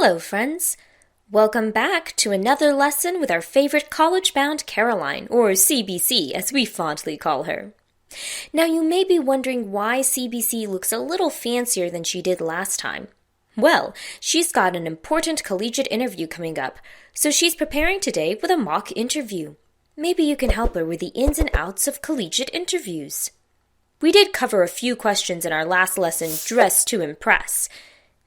Hello, friends! Welcome back to another lesson with our favorite college-bound Caroline, or CBC as we fondly call her. Now you may be wondering why CBC looks a little fancier than she did last time. Well, she's got an important collegiate interview coming up, so she's preparing today with a mock interview. Maybe you can help her with the ins and outs of collegiate interviews. We did cover a few questions in our last lesson, Dress to Impress.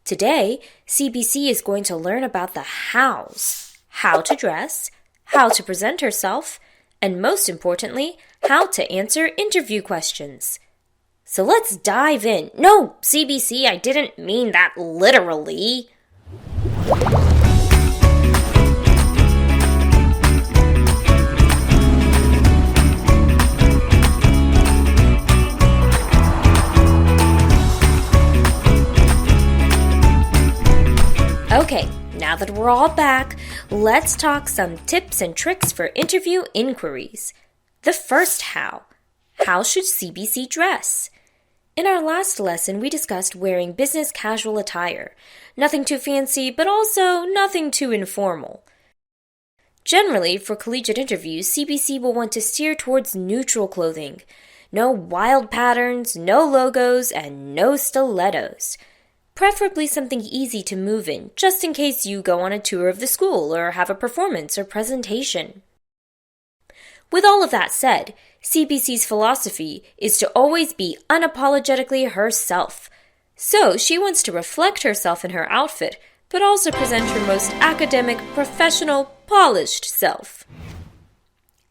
Today, CBC is going to learn about the hows, how to dress, how to present herself, and most importantly, how to answer interview questions. So let's dive in. No, CBC, I didn't mean that literally. Okay, now that we're all back, let's talk some tips and tricks for interview inquiries. The first how. How should CBC dress? In our last lesson, we discussed wearing business casual attire. Nothing too fancy, but also nothing too informal. Generally, for collegiate interviews, CBC will want to steer towards neutral clothing. No wild patterns, no logos, and no stilettos. Preferably something easy to move in, just in case you go on a tour of the school or have a performance or presentation. With all of that said, CBC's philosophy is to always be unapologetically herself. So she wants to reflect herself in her outfit, but also present her most academic, professional, polished self.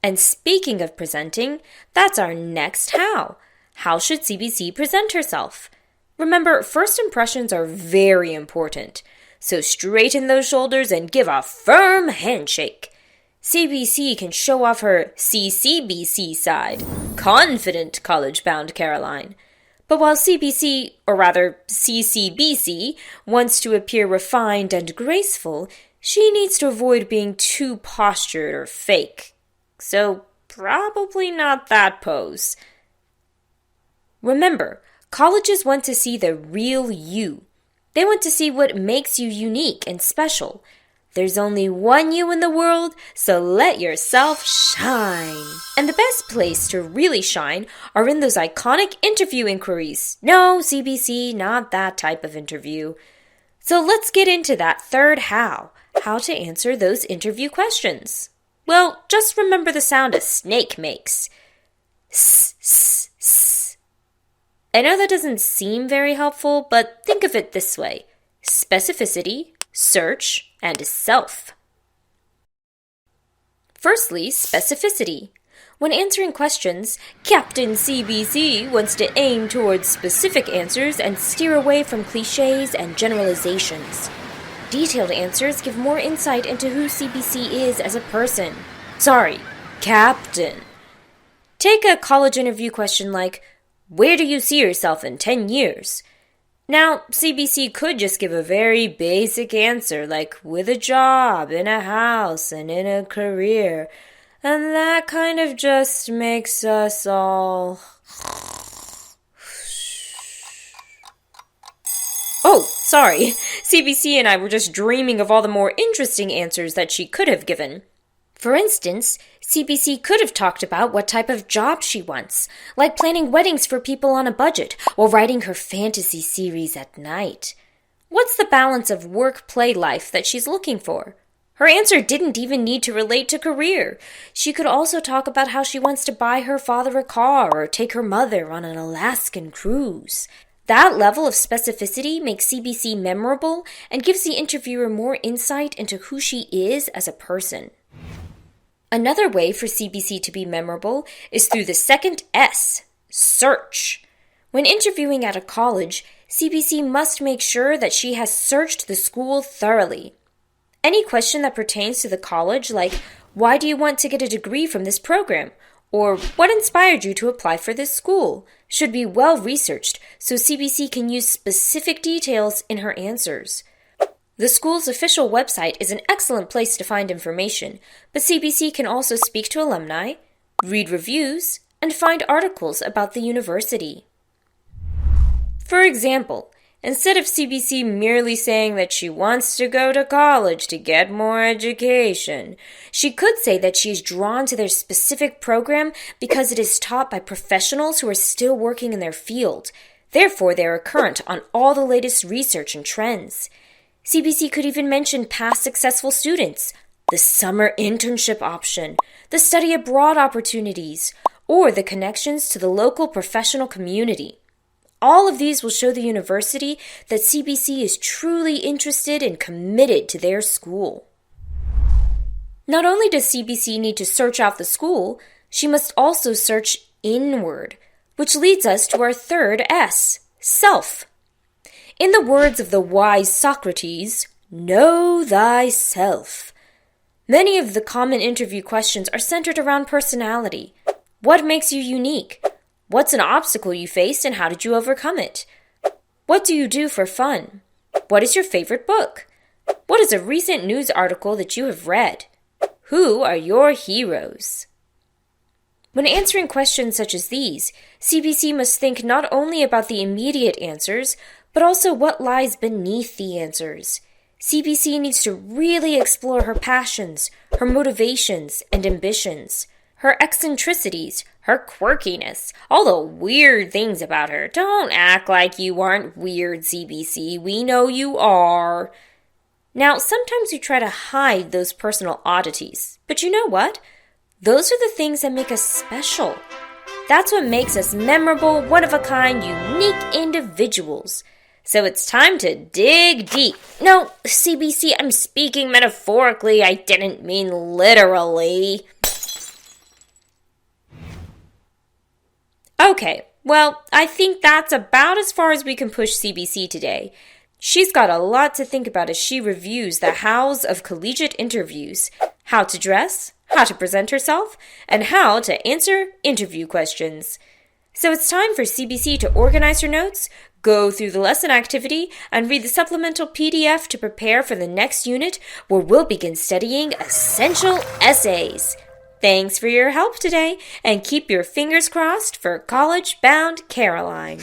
And speaking of presenting, that's our next how. How should CBC present herself? Remember, first impressions are very important, so straighten those shoulders and give a firm handshake. CBC can show off her CCBC side, confident college-bound Caroline. But while CBC, or rather CCBC, wants to appear refined and graceful, she needs to avoid being too postured or fake. So probably not that pose. Remember, colleges want to see the real you. They want to see what makes you unique and special. There's only one you in the world, so let yourself shine. And the best place to really shine are in those iconic interview inquiries. No, CBC, not that type of interview. So let's get into that third how to answer those interview questions. Well, just remember the sound a snake makes. S, s, s. I know that doesn't seem very helpful, but think of it this way. Specificity, search, and self. Firstly, specificity. When answering questions, Captain CBC wants to aim towards specific answers and steer away from cliches and generalizations. Detailed answers give more insight into who CBC is as a person. Sorry, Captain. Take a college interview question like, where do you see yourself in 10 years? Now, CBC could just give a very basic answer like with a job, in a house, and in a career. And that kind of just makes us all... Oh, sorry. CBC and I were just dreaming of all the more interesting answers that she could have given. For instance, CBC could have talked about what type of job she wants, like planning weddings for people on a budget or writing her fantasy series at night. What's the balance of work-play life that she's looking for? Her answer didn't even need to relate to career. She could also talk about how she wants to buy her father a car or take her mother on an Alaskan cruise. That level of specificity makes CBC memorable and gives the interviewer more insight into who she is as a person. Another way for CBC to be memorable is through the second S, search. When interviewing at a college, CBC must make sure that she has searched the school thoroughly. Any question that pertains to the college, like, why do you want to get a degree from this program? Or what inspired you to apply for this school? Should be well researched so CBC can use specific details in her answers. The school's official website is an excellent place to find information, but CBC can also speak to alumni, read reviews, and find articles about the university. For example, Instead of CBC merely saying that she wants to go to college to get more education, she could say that she is drawn to their specific program because it is taught by professionals who are still working in their field. Therefore, they are current on all the latest research and trends. CBC could even mention past successful students, the summer internship option, the study abroad opportunities, or the connections to the local professional community. All of these will show the university that CBC is truly interested and committed to their school. Not only does CBC need to search out the school, she must also search inward, which leads us to our third S, self. In the words of the wise Socrates, know thyself. Many of the common interview questions are centered around personality. What makes you unique? What's an obstacle you faced and how did you overcome it? What do you do for fun? What is your favorite book? What is a recent news article that you have read? Who are your heroes? When answering questions such as these, CBC must think not only about the immediate answers, but also what lies beneath the answers. CBC needs to really explore her passions, her motivations and ambitions, her eccentricities, her quirkiness, all the weird things about her. Don't act like you aren't weird, CBC. We know you are. Now, sometimes we try to hide those personal oddities, but you know what? Those are the things that make us special. That's what makes us memorable, one-of-a-kind, unique individuals. So it's time to dig deep. No, CBC, I'm speaking metaphorically. I didn't mean literally. Okay, well, I think that's about as far as we can push CBC today. She's got a lot to think about as she reviews the hows of collegiate interviews, how to dress, how to present herself, and how to answer interview questions. So it's time for CBC to organize her notes, go through the lesson activity, and read the supplemental PDF to prepare for the next unit where we'll begin studying essential essays. Thanks for your help today, and keep your fingers crossed for college-bound Caroline.